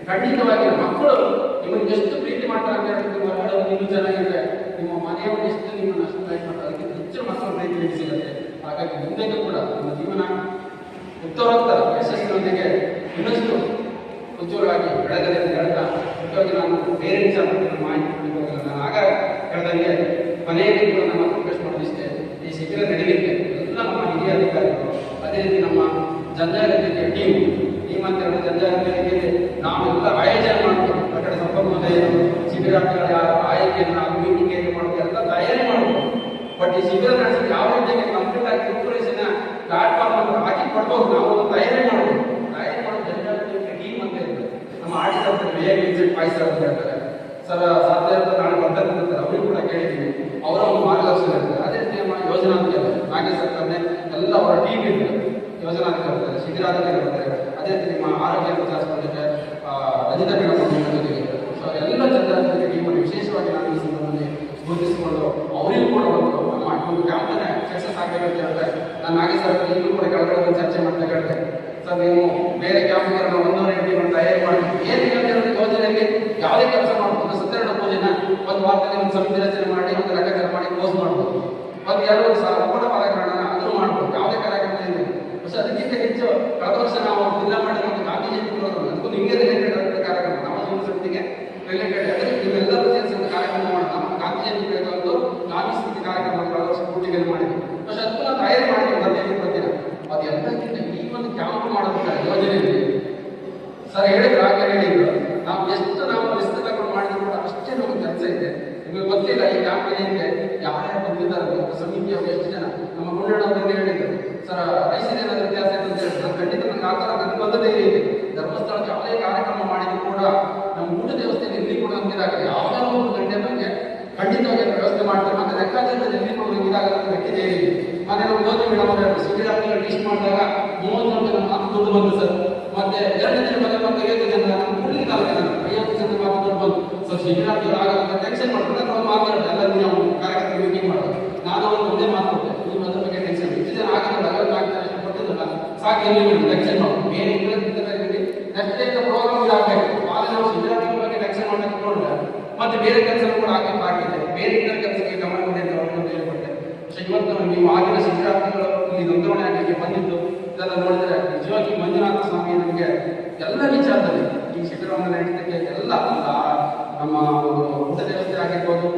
ಖಂಡಿತವಾಗಿ ಮಕ್ಕಳು ನಿಮಗೆ ಎಷ್ಟು ಪ್ರೀತಿ ಮಾಡ್ತಾರೆ ಅಂತ ಹೇಳಿ ನಿಮ್ಮ ಹೊರಗಡೆ ಇನ್ನೂ ಚೆನ್ನಾಗಿದೆ. ನಿಮ್ಮ ಮನೆಯವರು ಎಷ್ಟು ನಿಮ್ಮನ್ನು ಅಷ್ಟು ಲೈಕ್ ಮಾಡ್ತಾರೆ ಅದಕ್ಕೆ ಹೆಚ್ಚು ಮಕ್ಕಳು ರೈತರಿಗೆ ಸಿಗುತ್ತೆ. ಹಾಗಾಗಿ ಮುಂದೆಗೂ ಕೂಡ ನಮ್ಮ ಜೀವನ ಉತ್ತರೋತ್ತರ ಯಶಸ್ಸಿನೊಂದಿಗೆ ಇನ್ನಷ್ಟು ಉಜ್ವಲವಾಗಿ ಬೆಳೆದರೆ ಅಂತ ಹೇಳ್ತಾ ಮುಖ್ಯವಾಗಿ ನಾನು ಬೇರೆ ವಿಚಾರ ಮಾಹಿತಿ ಕೊಡಲಿಕ್ಕೆ ನಾನು ಆಗ ಹೇಳಿದಂಗೆ ಮನೆಯಲ್ಲಿ ಕೂಡ ನಮ್ಮ ರಿಕ್ವೆಸ್ಟ್ ಮಾಡೋದಿಷ್ಟೇ, ಈ ಶಿಬಿರ ನಡೀಲಿಕ್ಕೆ ಎಲ್ಲ ನಮ್ಮ ಹಿರಿಯ ಅಧಿಕಾರಿಗಳು, ಅದೇ ರೀತಿ ನಮ್ಮ ಜನಜಾಗೃತಿಯ ಟೀಮ್ ಅಂತ ಹೇಳಿದ್ರೆ ಜನಜಾಗೃತಿಯಲ್ಲಿ ನಾವು ಎಲ್ಲ ಆಯೋಜನೆ ಮಾಡ್ಬೋದು. ಆ ಕಡೆ ಸಂಪನ್ಮೂಲ ಶಿಬಿರಾರ್ಥಿಗಳ ಆಯ್ಕೆಯನ್ನು ನಾವು ಮೀಟಿಂಗ್ ಹೇಗೆ ಮಾಡೋದು ಎಲ್ಲ ತಯಾರಿ ಮಾಡ್ಬೋದು. ಬಟ್ ಈ ಶಿಬಿರ ನಡೆಸಿದ್ರೆ ಯಾವ ರೀತಿಯಾಗಿ ಕಂಪ್ಲೀಟ್ ಆಗಿ ಪ್ರಿಪರೇಷನ್ ಪ್ಲಾಟ್ಫಾರ್ಮ್ ಅನ್ನು ಹಾಕಿ ಕೊಡ್ಬೋದು. ನಾವು ಒಂದು ತಯಾರಿ ಮಾಡ್ಬೋದು. ತಯಾರಿ ಮಾಡೋದು ಜನಜಾಗೃತಿ ಟೀಮ್ ಅಂತ ಇರ್ತದೆ. ನಮ್ಮ ಆಡಿಸರ್ ವಿಸಿಟ್ ಪಾಯ್ಸರ್ ಅಂತ ಹೇಳ್ತಾರೆ ಸರ್, ಸಾಧ್ಯ ಇರ್ತದೆ ನಾಳೆ ಬರ್ತಾರೆ ಅಂತಾರೆ, ಅವ್ರಿಗೆ ಕೂಡ ಕೇಳಿದ್ದೀವಿ. ಅವರ ಒಂದು ಮಾರ್ಗದರ್ಶನ ಇರ್ತದೆ. ಅದೇ ರೀತಿ ನಮ್ಮ ಯೋಜನಾಧಿಕಾರಿ ನಾಗೇಶ್ ಸರ್ಕಾರನೇ ಎಲ್ಲ ಅವರ ಟೀಮ್ ಇರ್ತದೆ. ಯೋಜನಾಧಿಕಾರಿ ಇರ್ತಾರೆ, ಶಿಬಿರಾಧಿಕಾರಿ ಇರ್ತಾರೆ, ಅದೇ ರೀತಿ ನಿಮ್ಮ ಆರೋಗ್ಯ ವಿಚಾರಿಸ್ಕೊಳ್ಳಿಕ್ಕೆ ರಜಿತ ಮೇಡಮ್ ಜೊತೆಗೆ ಸೊ ಎಲ್ಲ ಜನಜಾಗೃತಿ ಟೀಮನ್ನು ವಿಶೇಷವಾಗಿ ನಾನು ಈ ಸಂದರ್ಭದಲ್ಲಿ ಗುರುತಿಸಿಕೊಂಡು ಅವರಿಗೂ ಕೂಡ ಒಂದು ಕ್ಯಾಂಪನ್ನೇ ಸಕ್ಸಸ್ ಆಗಬೇಕಂತ ಹೇಳಿದ್ರೆ ನಾನು ನಾಗೇಶ್ ಸರ್ಕಾರ ಈಗಲೂ ಕೂಡ ಕೆಳಗಡೆ ಚರ್ಚೆ ಮಾಡ್ತಾ ಹೇಳ್ತೇನೆ ಸರ್, ನೀವು ಬೇರೆ ಕ್ಯಾಂಪ್ಗಳನ್ನು 100 ಟೀಮನ್ನು ತಯಾರಿ ಮಾಡ್ತೀವಿ ಏನಿಲ್ಲ ಯೋಜನೆಯಲ್ಲಿ ಯಾವುದೇ ಕೆಲಸ ಮಾಡ್ಬೋದು. ಸತ್ಯನಾರಾಯಣ ಪೂಜೆನ ಒಂದು ವಾರದಲ್ಲಿ ಒಂದು ಸಮಿತಿ ರಚನೆ ಮಾಡಿ ಒಂದು ಲೆಕ್ಕಾಚಾರ ಮಾಡಿ ಕ್ಲೋಸ್ ಮಾಡ್ಬೋದು. ಒಂದು ಎರಡು ಸಂಪೂರ್ಣ ಕಾರ್ಯಕ್ರಮ ಅದನ್ನು ಮಾಡ್ಬೋದು. ಯಾವುದೇ ಕಾರ್ಯಕ್ರಮ ಇದೆ. പക്ഷെ ಅದಕ್ಕಿಂತ ಹೆಚ್ಚು ಕಳೆದ ವರ್ಷ ನಾವು ಜಿಲ್ಲಾ ಮಟ್ಟದ ಒಂದು ಗಾಂಧಿ ಜಯಂತಿ ಅದಕ್ಕೂ ನಿಮಗೆ ರಿಲೇಟೆಡ್ ಕಾರ್ಯಕ್ರಮ ನಮ್ಮ ಜೀವನ ಸಮಿತಿಗೆ ರಿಲೇಟೆಡ್ ಅದೇ ನೀವೆಲ್ಲರೂ ಸೇರಿಸಿ ಒಂದು ಕಾರ್ಯಕ್ರಮ ಮಾಡೋಣ. ನಮ್ಮ ಗಾಂಧಿ ಜಯಂತಿ ಒಂದು ಗಾಂಧಿ ಸಮಿತಿ ಕಾರ್ಯಕ್ರಮ ಕಳೆದ ವರ್ಷ ಪೂರ್ತಿಗೆ ಮಾಡಿದ್ವಿ. പക്ഷെ ಅದಕ್ಕೂ ನಾವು ತಯಾರಿ ಮಾಡಿದ್ವಿ ಬರ್ತೀನಿ. ಅದು ಎಲ್ಲಕ್ಕಿಂತ ಈ ಒಂದು ಕ್ಯಾಂಪ್ ಮಾಡೋದಕ್ಕೆ ಯೋಜನೆಯಲ್ಲಿ ಸರ್ ಹೇಳಿದ್ರು, ಆಗ ಹೇಳಿದ್ರು ನಾವು ಎಷ್ಟು ನಾವು ರಿಸ್ಕ್ ತಗೊಂಡು ಮಾಡಿದ್ರು ಕೂಡ ಅಷ್ಟೇ ನಮಗೆ ಕೆಲಸ ಇದೆ. ನಿಮಗೆ ಗೊತ್ತಿಲ್ಲ ಈ ಕ್ಯಾಂಪೇನ್ಗೆ ಯಾರ್ಯಾರು ಬಂದಿದ್ದಾರೆ ಸಮಿತಿಯವರು ಎಷ್ಟು ಜನ. ನಮ್ಮ ಗುಂಡಣ್ಣವರಿಗೆ ಹೇಳಿದ್ರು ಸರ್ ರೈಸಿನ ಏನಾದರೂ ವ್ಯತ್ಯಾಸ ಇದೆ ಅಂತ ಹೇಳಿದ್ರು. ಖಂಡಿತ ನನಗೆ ಆ ಥರ ನನಗೆ ಬಂದದೇ ಇದೆ. ಧರ್ಮಸ್ಥಳಕ್ಕೆ ಯಾವುದೇ ಕಾರ್ಯಕ್ರಮ ಮಾಡಿದ್ರು ಕೂಡ ನಮ್ಮ ಊಟದ ವ್ಯವಸ್ಥೆಯಲ್ಲಿ ಇಲ್ಲಿ ಕೂಡ ನಮಗಿದಾಗ ಯಾವುದಾದ್ರು ಒಂದು ಗಂಟೆ ಬಗ್ಗೆ ಖಂಡಿತವಾಗಿ ವ್ಯವಸ್ಥೆ ಮಾಡ್ತಾರೆ. ಮತ್ತೆ ಲೆಕ್ಕಾಚಾರದಲ್ಲಿ ಇಲ್ಲಿ ಕೂಡ ಇದಾಗಲ್ಲ ಗಟ್ಟಿದೆ ಇದೆ. ಮತ್ತೆ ನಮ್ಮ ಜ್ಯೋತಿ ಮೇಡಮ್ ಅವರು ಹೇಳಿದ್ರು ಶಿಬಿರಾರ್ಥಿಗಳು ಟೀಚ್ ಮಾಡಿದಾಗ 30 ಜನ ಮಾತ್ರ ದುಡ್ಡು ಬಂತು ಸರ್. ಮತ್ತೆ 2 ದಿನ ಬಗ್ಗೆ 50 ಜನ ನಮ್ಮ ಕೂಡಲಿಕ್ಕೆ 50 ಜನ ಮಾತ್ರ ದುಡ್ಡು ಬಂತು. ಸೊ ಶಿಬಿರಾರ್ಥಿಗಳು ಆಗಲ್ಲ ಟೆನ್ಷನ್ ಮಾಡ್ತಾರೆ. ನಾವು ಮಾತಾಡೋದು ಎಲ್ಲ ನಾವು ಕಾರ್ಯಕ್ರಮ ಮೀಟಿಂಗ್ ಮಾಡೋದು. ನಾನು ಒಂದು ಒಂದೇ ಮಾತಾಡ್ತೇನೆ, ನೀವು ಅದ್ರ ಬಗ್ಗೆ ಟೆನ್ಷನ್ ಇಷ್ಟು ಜನ ಆಗಿರಲ್ಲ 54 ಕೊಟ್ಟಿದ್ದಲ್ಲ ಸಾಕು, ಎಲ್ಲಿ ಟೆನ್ಷನ್ ಮಾಡೋದು ಬೇರೆ ನೆಕ್ಸ್ಟ್ ಡೇ ಪ್ರೋಗ್ರಾಮ್ ಆಗಬೇಕು. ಆದರೆ ನಾವು ಶಿಬಿರಾರ್ಥಿಗಳ ಬಗ್ಗೆ ಟೆನ್ಷನ್ ಮಾಡಕ್ಕೆ ನೋಡಿದ್ರೆ ಮತ್ತೆ ಬೇರೆ ಕೆಲಸ ಕೂಡ ಆಗಿದೆ. ಬೇರೆ ಇತರ ಕೆಲಸಕ್ಕೆ ಗಮನ ಕೊಡಿ ಅಂತ ಅವ್ರನ್ನ ಹೇಳ್ಕೊಟ್ಟೆ. പക്ഷെ ಇವತ್ತು ನೀವು ಆಗಿನ ಶಿಬಿರಾರ್ಥಿಗಳು ಇಲ್ಲಿ ನೋಂದಣಿ ಆಗಲಿಕ್ಕೆ ಬಂದಿದ್ದು ಇದೆಲ್ಲ ನೋಡಿದ್ರೆ ನಿಜವಾಗಿ ಮಂಜುನಾಥ ಸ್ವಾಮಿ ನಮಗೆ ಎಲ್ಲ ವಿಚಾರದಲ್ಲಿ ಈ ಶಿಬಿರವನ್ನು ನಡೆಸಲಿಕ್ಕೆ ಎಲ್ಲ ನಮ್ಮ ಊಟದ ವ್ಯವಸ್ಥೆ ಆಗಿರ್ಬೋದು,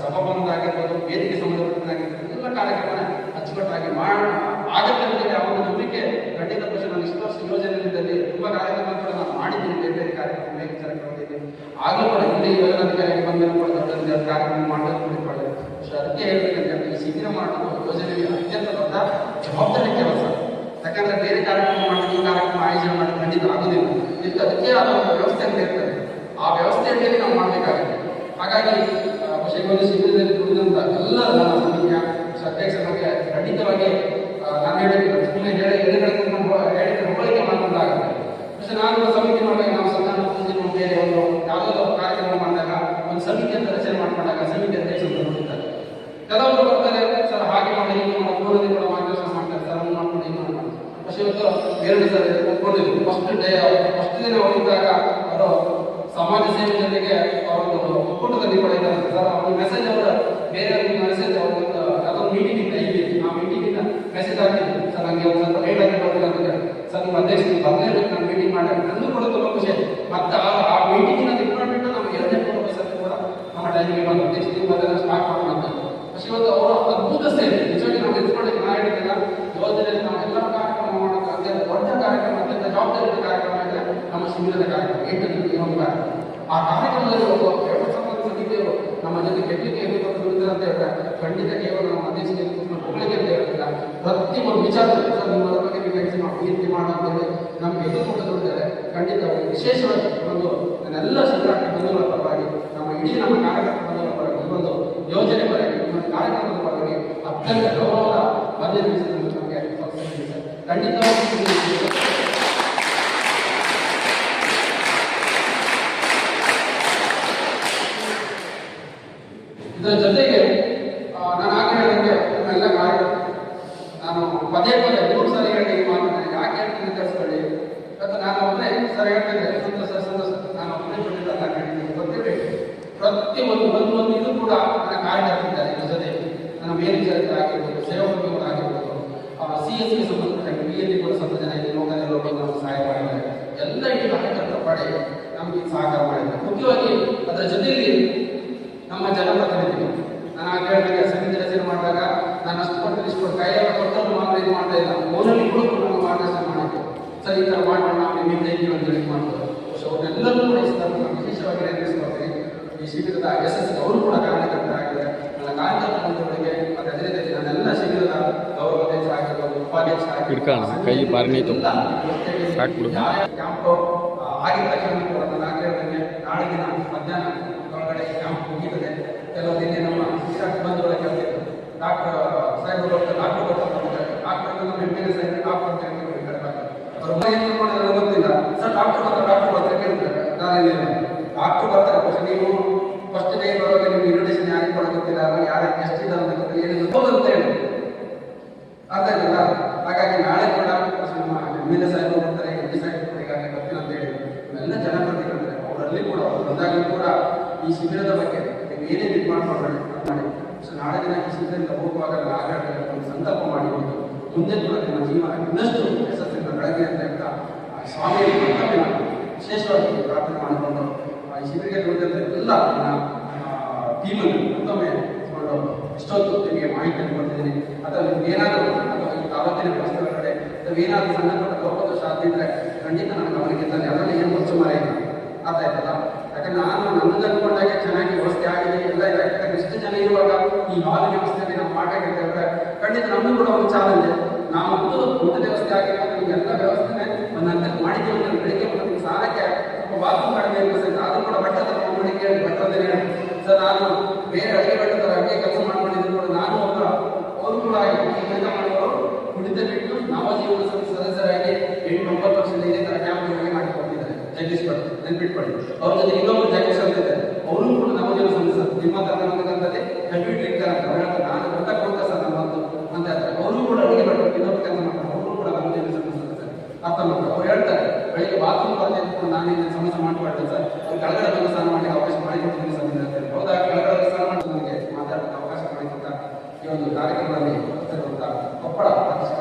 ಸಭಾಭವನದ ಆಗಿರ್ಬೋದು, ವೇದಿಕೆ ಸಂಬಂಧಪಟ್ಟದಾಗಿರ್ಬೋದು ಎಲ್ಲ ಕಾರ್ಯಕ್ರಮ ಅಚ್ಚುಕಟ್ಟಾಗಿ ಆಗತ್ತೆ ಅಂತೇಳಿ ಆ ಒಂದು ನಂಬಿಕೆ ಖಂಡಿತ ಪಕ್ಷ ನಾನು ಇಷ್ಟು ವರ್ಷ ಯೋಜನೆಯಲ್ಲಿ ತುಂಬ ಕಾರ್ಯಕ್ರಮ ಕೂಡ ನಾನು ಮಾಡಿದ್ದೀನಿ. ಬೇರೆ ಬೇರೆ ಕಾರ್ಯಕ್ರಮ ಮೇಲ್ವಿಚಾರಕರಲ್ಲಿ ಆಗಲೂ ಕೂಡ ಇಲ್ಲಿ ಯೋಜನಾಧಿಕಾರಿಯಾಗಿ ಬಂದರೂ ಕೂಡ ದೊಡ್ಡ ಕಾರ್ಯಕ್ರಮ ಮಾಡೋದು ಮಾಡಿಕೊಳ್ಳೋದು. പക്ഷെ ಅದಕ್ಕೆ ಹೇಳ್ಬೇಕಂದ್ರೆ ಈ ಶಿಬಿರ ಮಾಡೋದು ಯೋಜನೆಗೆ ಅತ್ಯಂತ ದೊಡ್ಡ ಜವಾಬ್ದಾರಿ ಕೆಲಸ. ಯಾಕಂದ್ರೆ ಬೇರೆ ಕಾರ್ಯಕ್ರಮ ಮಾಡಿ ಈ ಕಾರ್ಯಕ್ರಮ ಆಯೋಜನೆ ಮಾಡಿ ಖಂಡಿತ ಆಗೋದಿಲ್ಲ. ಇದಕ್ಕೆ ಅದಕ್ಕೆ ಆದ ಒಂದು ವ್ಯವಸ್ಥೆ ಅಂತ ಇರ್ತದೆ. ಆ ವ್ಯವಸ್ಥೆಯಲ್ಲಿ ನಾವು ಮಾಡಬೇಕಾಗುತ್ತೆ. ಹಾಗಾಗಿ ಬಹುಶಃ ಈ ಒಂದು ಶಿಬಿರದಲ್ಲಿ ದುಡಿದಂತ ಎಲ್ಲ ನನ್ನ ಸಮಿತಿಯ ಅಧ್ಯಕ್ಷರಿಗೆ ಖಂಡಿತವಾಗಿ ನಾನು ಹೇಳಿದ್ರೆ ಸುಮ್ಮನೆ ಹೇಳಿದ್ರೆ ಹೊಗಳಿಕೆ ಮಾತನಾಡಾಗುತ್ತೆ. പക്ഷെ ನಾನು ಸಮಿತಿ ಮಾಡಿದಾಗ ನಾವು ಸತ್ಯನಾರಾಯಣ ಪೂಜೆ ಬೇರೆ ಒಂದು ಯಾವುದೋ ಕಾರ್ಯಕ್ರಮ ಮಾಡಿದಾಗ ಒಂದು ಸಮಿತಿ ಅಂತ ರಚನೆ ಮಾಡ್ಕೊಂಡಾಗ ಸಮಿತಿ ಅಧ್ಯಕ್ಷರು ನೋಡ್ತಾರೆ. ಕೆಲವರು ಬರ್ತಾರೆ ಸರ್ ಹಾಗೆ ಮಾಡಿ ಹೀಗೆ ಮಾಡಿ ಪೂರ್ಣದಿ ಕೂಡ ಮಾರ್ಗದರ್ಶನ ಮಾಡ್ತಾರೆ ಸರ್ ಅವ್ರು ಮಾಡ್ಕೊಂಡು ಹಿಂಗೆ ಮಾಡ್ತಾರೆ. പക്ഷെ ಇವತ್ತು 2 ಸಲ ಒಪ್ಕೊಂಡಿದ್ರು. ಫಸ್ಟ್ ದಿನ ಹೋಗಿದ್ದಾಗ ಅವರು ಸಮಾಜ ಸೇವೆ ಜೊತೆಗೆ ಅವರೊಂದು ಒಕ್ಕೂಟದಲ್ಲಿ ಕೂಡ ಇದ್ದಾರೆ ಸರ್. ಅವ್ರ ಮೆಸೇಜ್ ಅವರ ಬೇರೆ ಮೆಸೇಜ್ ಅವ್ರೊಂದು ಯಾವುದೊಂದು ಮೀಟಿಂಗ್ ಇತ್ತು ಇಲ್ಲಿ ಆ ಮೀಟಿಂಗಿಂದ ಮೆಸೇಜ್ ಹಾಕಿದ್ರು ಸರ್ ನನಗೆ ಒಂದು ಸ್ವಲ್ಪ ಲೇಟ್ ಆಗಿ ಬರಲಿಲ್ಲ ಅಂತ ಹೇಳಿ ಸರ್ ನಿಮ್ಮ ಅಧ್ಯಕ್ಷರು ಬಂದೇಬೇಕು ನಾನು ಮೀಟಿಂಗ್ ಮಾಡಿ ನನ್ನೂ ಕೂಡ ತುಂಬ ಖುಷಿ ಆಯ್ತು. ಮತ್ತು ಆ ಮೀಟಿಂಗಿನ ಡಿಪಾರ್ಟ್ಮೆಂಟ್ ನಾವು 2ನೇ ಪ್ರೊಫೆಸರ್ ಕೂಡ ನಮ್ಮ ಟೈಮಿಗೆ ಬಂದು ಅಧ್ಯಕ್ಷರಿಗೆ ಬಂದಾಗ ಸ್ಟಾರ್ಟ್ ಮಾಡೋಣ. പക്ഷെ ಇವತ್ತು ಅವರ ಅದ್ಭುತ ಸೇವೆ ನಿಜವಾಗಿ ನಾವು ಎತ್ಕೊಳ್ಳಿಕ್ಕೆ ನಾ ಹೇಳಿದಾಗ ಯೋಜನೆಯಲ್ಲಿ ನಾವು ಎಲ್ಲ ಕಾರ್ಯಕ್ರಮ ಮಾಡೋಕೆ ಅತ್ಯಂತ ದೊಡ್ಡ ಕಾರ್ಯಕ್ರಮ ಅತ್ಯಂತ ಜವಾಬ್ದಾರಿ ಕಾರ್ಯಕ್ರಮ ಅಂದರೆ ನಮ್ಮ ಶಿಬಿರದ ಕಾರ್ಯಕ್ರಮ 8 ಇನ್ನೊಂದು ಕಾರ್ಯಕ್ರಮ. ಆ ಕಾರ್ಯಕ್ರಮದಲ್ಲಿ ಒಬ್ಬ ವ್ಯವಸ್ಥಾಪಕ ಸಮಿತಿಯವರು ನಮ್ಮ ಜೊತೆ ಗೆದ್ದಲಿಕ್ಕೆ ದುಡಿತಾರೆ ಅಂತ ಹೇಳಿದ್ರೆ ಖಂಡಿತ ಕೇವಲ ನಮ್ಮ ಅಧ್ಯಕ್ಷರಿಗೆ ಹೋಗ್ಲಿಕ್ಕೆ ಅಂತ ಹೇಳ್ತಿಲ್ಲ. ಪ್ರತಿ ಒಂದು ವಿಚಾರದಲ್ಲಿ ಸರ್ ನಿಮ್ಮ ಬಗ್ಗೆ ನೀವು ಕೆಲಸ ಮಾಡಿ ಈ ರೀತಿ ಮಾಡೋ ಅಂತ ಹೇಳಿ ನಮ್ಗೆ ಎದುರು ದುಡಿತಾರೆ. ಖಂಡಿತ ವಿಶೇಷವಾಗಿ ಒಂದು ನನ್ನೆಲ್ಲ ಶಿಬಿರಾರ್ಥಿ ಬಂಧುಗಳ ಪರವಾಗಿ ನಮ್ಮ ಇಡೀ ನಮ್ಮ ಕಾರ್ಯಕ್ರಮ ಬಂಧುಗಳ ಪರವಾಗಿ ಈ ಒಂದು ಯೋಜನೆ ಪರವಾಗಿ ಈ ಒಂದು ಕಾರ್ಯಕ್ರಮದ ಪರವಾಗಿ ಅತ್ಯಂತ ಗೌರವದ ಬಂದಿರಿಸಿದ ನಮಗೆ ಖಂಡಿತವಾಗಿ ಇದರ ಜೊತೆಗೆ ನಾನು ಆಗ ಹೇಳಿದಂಗೆ ಎಲ್ಲ ನಾನು ಪದೇ 3 ಸಾರಿ ಹೇಳಿದೆ ಈ ಮಾತನ್ನ ಯಾಕೆ ಹೇಳ್ತೀನಿ ಕಳಿಸ್ಕೊಳ್ಳಿ. ಮತ್ತು ನಾನು ಒಬ್ಬನೇ ಸರ್ ಹೇಳ್ತೇನೆ ಸಂತೋಷ ನಾನು ಒಬ್ಬನೇ ಕೊಟ್ಟಿಲ್ಲ ಗೊತ್ತಿರಬೇಕು. ಪ್ರತಿಯೊಂದು ಒಂದು ಇದು ಕೂಡ ನನ್ನ ಕಾರ್ಯಕರ್ತರಿದ್ದಾರೆ ಇದ್ರ ಜೊತೆ ನನ್ನ ಮೇಲ್ವಿಚಾರಕರಾಗಿರ್ಬೋದು, ಸೇವಕರಾಗಿರ್ಬೋದು, CSಗೆ ಸಂಬಂಧಪಟ್ಟ PL ಕೂಡ ಸ್ವಲ್ಪ ಜನ ಲೋಕದಲ್ಲಿ ನಮಗೆ ಸಹಾಯ ಮಾಡಿದ್ದಾರೆ. ಎಲ್ಲ ಈ ಕಾರ್ಯಕರ್ತರ ಪಡೆ ನಮಗೆ ಸಹಕಾರ ಮಾಡಿದ್ದಾರೆ. ಮುಖ್ಯವಾಗಿ ಅದರ ಜೊತೆಯಲ್ಲಿ ನಮ್ಮ ಜನಪ್ರತಿನಿಧಿಗಳು, ನಾನು ಆಗ ಹೇಳಿದಾಗ ಸಮಿತಿ ರಚನೆ ಮಾಡಿದಾಗ ನಾನು ಅಷ್ಟು ಕೊಟ್ಟು ಇಷ್ಟು ಕೈಯಾಗ ಕೊಟ್ಟರು ಮಾತ್ರ ಇದು ಮಾಡ್ತಾ ಇಲ್ಲ, ಫೋನಲ್ಲಿ ಕೂಡ ನಮ್ಮ ಮಾರ್ಗದರ್ಶನ ಮಾಡಿದ್ರು. ಸರಿ ಈ ಥರ ಮಾಡೋಣ, ನಾವು ನಿಮ್ಮಿಂದ ಇದ್ದೀವಿ ಅಂತ ಹೇಳಿ ಮಾಡ್ತಾರೆ. ಅವರೆಲ್ಲರೂ ಕೂಡ ವಿಶೇಷವಾಗಿ ನೆನಪಿಸ್ಕೊಳ್ತೀನಿ. ಈ ಶಿಬಿರದ ಯಶಸ್ಸಿಗೆ ಅವರು ಕೂಡ ಕಾರಣಕರ್ತರಾಗಿದ್ದಾರೆ. ನನ್ನ ಕಾರ್ಯಕರ್ತರಿಗೆ ಮತ್ತು ಅದೇ ರೀತಿ ನನ್ನೆಲ್ಲ ಶಿಬಿರದ ಗೌರವ ಅಧ್ಯಕ್ಷರಾಗಿರ್ಬೋದು, ಉಪಾಧ್ಯಕ್ಷರಾಗಿರ್ಬೋದು, ಕ್ಯಾಂಪ್ ಆಗಿದ ತಕ್ಷಣ ಕೂಡ ನಾನು ಆಗಿರೋದಕ್ಕೆ ನಾಳೆ ದಿನ ಮಧ್ಯಾಹ್ನ ಒಳಗಡೆ ಕ್ಯಾಂಪ್ ಮುಗಿತದೆ. ಕೆಲವು ದಿನ ನಮ್ಮ ಬಂಧುಗಳ ಕೇಳ್ತಿದ್ರು, ಡಾಕ್ಟರ್ ಸಾಹೇಬ್ ಡಾಕ್ಟರ್ ಬರ್ತಾರೆ, ಡಾಕ್ಟರ್ MLA ಸಾಹೇಬ್ ಡಾಕ್ಟರ್ ಅಂತ ಅವ್ರು ಗೊತ್ತಿಲ್ಲ ಸರ್, ಡಾಕ್ಟರ್ ಬರ್ತಾರೆ ಕೇಳ್ತಾರೆ. ನಾನು ಡಾಕ್ಟರ್ ಬರ್ತಾರೆ പക്ഷെ ನೀವು ಫಸ್ಟ್ ಡೇ ಬರುವಾಗ ನಿಮ್ಗೆ ಇನ್ವಿಟೇಷನ್ ಯಾರಿಗೆ ಕೊಡೋದಿಲ್ಲ, ಯಾರು ಎಷ್ಟಿದ್ದಾರೆ ಅಂತ ಗೊತ್ತಿಲ್ಲ, ಏನಿದೆ ಅಂತ ಹೇಳಿ ಅರ್ಥ ಆಯ್ತಲ್ಲ. ಹಾಗಾಗಿ ನಾಳೆ ಕೂಡ ನಮ್ಮ MLA ಸಾಹೇಬ್ ಬರ್ತಾರೆ, MP ಸಾಹೇಬ್ ಈಗಾಗಲೇ ಬರ್ತೀನಿ ಅಂತ ಹೇಳಿ ಎಲ್ಲ ಜನಪ್ರತಿನಿಧಿಗಳು ಅವರಲ್ಲಿ ಕೂಡ ಅವರು ಬಂದಾಗಲೂ ಕೂಡ ಈ ಶಿಬಿರದ ಬಗ್ಗೆ ನೀವು ಏನೇ ಇದು ಮಾಡ್ಕೊಳ್ಬೇಡಿ ಮಾಡಿ. ಸೊ ನಾಳೆ ದಿನ ಈ ಶಿಬಿರದಿಂದ ಹೋಗುವಾಗ ಆಗಾಗ ಒಂದು ಸಂಕಲ್ಪ ಮಾಡಿಕೊಂಡು ಮುಂದೆ ಕೂಡ ನಿಮ್ಮ ಜೀವನ ಇನ್ನಷ್ಟು ಯಶಸ್ಸಿನ ಬೆಳಗ್ಗೆ ಅಂತ ಹೇಳ್ತಾ ಸ್ವಾಮಿಯಲ್ಲಿ ವಿಶೇಷವಾಗಿ ಪ್ರಾರ್ಥನೆ ಮಾಡಿಕೊಂಡು ಈ ಶಿಬಿರಕ್ಕೆ ಕುರಿತಂತೆ ಎಲ್ಲ ಟೀಮನ್ನು ಮತ್ತೊಮ್ಮೆ ತಗೊಂಡು ಇಷ್ಟೊತ್ತು ನಿಮಗೆ ಮಾಹಿತಿಯನ್ನು ಕೊಡ್ತಿದ್ದೀನಿ. ಅಥವಾ ನಿಮ್ಗೆ ಏನಾದರೂ ಅಥವಾ ಈ ತಾಲೂಕಿನ ವ್ಯವಸ್ಥೆಗಳ ಅಥವಾ ಏನಾದರೂ ಸಣ್ಣ ಪುಟ್ಟ ಲೋಪದೋಷ ಆಗ್ತಿದ್ರೆ ಖಂಡಿತ ನನ್ನ ಗಮನಕ್ಕೆ ತಂದೆ. ಅದರಲ್ಲಿ ಏನು ಹೆಚ್ಚು ಮರ ಇಲ್ಲ, ಅರ್ಥ ಆಯ್ತಲ್ಲ. ಯಾಕಂದ್ರೆ ನಾನು ನನ್ನದು ಅನ್ಕೊಂಡಾಗ ಚೆನ್ನಾಗಿ ವ್ಯವಸ್ಥೆ ಆಗಿದೆ ಎಲ್ಲ ಇದೆ. ಯಾಕಂದ್ರೆ ಇಷ್ಟು ಜನ ಇರುವಾಗ ಈ ಹಾಲ್ ವ್ಯವಸ್ಥೆಯಲ್ಲಿ ನಾವು ಮಾಡಬೇಕಂತಂದ್ರೆ ಖಂಡಿತ ನಮಗೂ ಕೂಡ ಒಂದು ಚಾಲೆಂಜ್. ನಾವು ಊಟದ ವ್ಯವಸ್ಥೆ ಆಗಿರ್ಬೋದು, ಎಲ್ಲ ವ್ಯವಸ್ಥೆನೇ ಒಂದು ಹಂತಕ್ಕೆ ಮಾಡಿದ್ದೀವಿ ಅಂತ ಬೆಳಿಗ್ಗೆ ಒಂದು ಸಾಲಕ್ಕೆ ಸ್ವಲ್ಪ ಬಾತ್ರೂಮ್ ಕಡಿಮೆ ಸಹಿತ ಆದರೂ ಕೂಡ ಬಟ್ಟೆ ತಗೊಂಡಿಗೆ ಬಟ್ಟದೇ ಸರ್, ನಾನು ಬೇರೆ ಅಡುಗೆ ಬಟ್ಟೆ ಥರ ಅಡುಗೆ ಕೆಲಸ ಮಾಡ್ಕೊಂಡಿದ್ರು ಕೂಡ ನಾನು ಒಬ್ಬ ಅವರು ಕೂಡ ಕೆಲಸ ಮಾಡುವವರು ಕುಡಿತ ಬಿಟ್ಟು ನವಜೀವನ ಸದಸ್ಯರಾಗಿ 8-9 ವರ್ಷದಿಂದ ಇದೇ ಥರ ಕ್ಯಾಂಪ್ಗಳಿಗೆ ಮಾಡಿಕೊಂಡಿದ್ದಾರೆ. ಜಗದೀಶ್ ಭಟ್ ನೆನ್ಪಿಟ್ಕೊಳ್ಳಿ. ಅವ್ರ ಜೊತೆ ಇನ್ನೊಬ್ಬರು ಜಗದೀಶ್ ಅಂತ ಇದ್ದಾರೆ, ಅವರು ಕೂಡ ನವಜೀವನ ಸದಸ್ಯರು. ನಿಮ್ಮ ತರಗಂತಕ್ಕಂಥದ್ದೇ ಹೆವಿ ಡ್ರಿಂಕರ್ ಅಂತ ಹೇಳ್ತಾರೆ, ನಾನು ಗೊತ್ತಾಗ್ತಾ ಸರ್ ನಮ್ಮದು ಅಂತ ಹೇಳ್ತಾರೆ. ಅವರು ಕೂಡ ಅಡುಗೆ ಬಟ್ಟೆ ಇನ್ನೊಬ್ಬರು ಕೆಲಸ ಮಾಡ್ತಾರೆ, ಅವರು ಕೂಡ ನವಜೀವನ ಸದಸ್ಯರು. ಅರ್ಥ ಮಾಡ್ತಾರೆ. ಅವ್ರು ಹೇಳ್ತಾರೆ ಬೆಳಿಗ್ಗೆ ಬಾತ್ರೂಮ್ ಬರ್ತೇನೆ ಅಂದ್ಕೊಂಡು ನಾನು ಇದನ್ನು ಸಮಸ್ಯೆ ಮಾಡ್ಕೊಳ್ತೇನೆ ಸರ್, ಅವ್ರು ಕೆಳಗಡೆ ಬಂದು ಸ್ನಾನ ಮಾಡಿ ಅವಕಾಶ ಮಾಡಿಕೊಡ್ತೀನಿ ಸರ್ ಅಂತ ಹೇಳ್ತಾರೆ. ಹೌದಾ, ಕೆಳಗಡೆ ಸ್ನಾನ ಮಾಡಿ ನನಗೆ ಮಾತಾಡೋಕ್ಕೆ ಅವಕಾಶ ಮಾಡಿಕೊಟ್ಟ ಈ ಒಂದು ಕಾರ್ಯಕ್ರಮದಲ್ಲಿ ಬರ್ತಿರುವಂಥ ಕೊಪ್ಪಳ ಪ್ರಾದೇಶಿಕ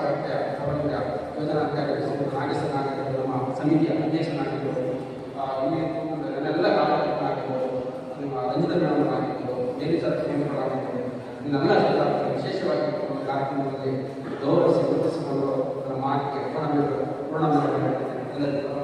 ಅವರಿಂದ ಯೋಜನಾ ಅಧಿಕಾರಿ ನಾಗೇಶನಾಗಿರ್ಬೋದು, ನಮ್ಮ ಸಮಿತಿಯ ಅಧ್ಯಕ್ಷನಾಗಿರ್ಬೋದು, ಇಲ್ಲಿ ನನ್ನೆಲ್ಲ ಕಾರ್ಯಕರ್ತನಾಗಿರ್ಬೋದು, ನಿಮ್ಮ ರಂಜಿತ ಮೇಡಮ್ನಾಗಿರ್ಬೋದು, ಮೇಲ್ವಿಚಾರಕರಾಗಿರ್ಬೋದು, ಇನ್ನೆಲ್ಲ ವಿಶೇಷವಾಗಿ ಒಂದು ಕಾರ್ಯಕ್ರಮದಲ್ಲಿ ಗೌರವಿಸಿ ಗುರುತಿಸಿಕೊಂಡು ನಮ್ಮ ಮಾತಿಗೆ ಪೂರ್ಣ ಎಲ್ಲರಿಗೂ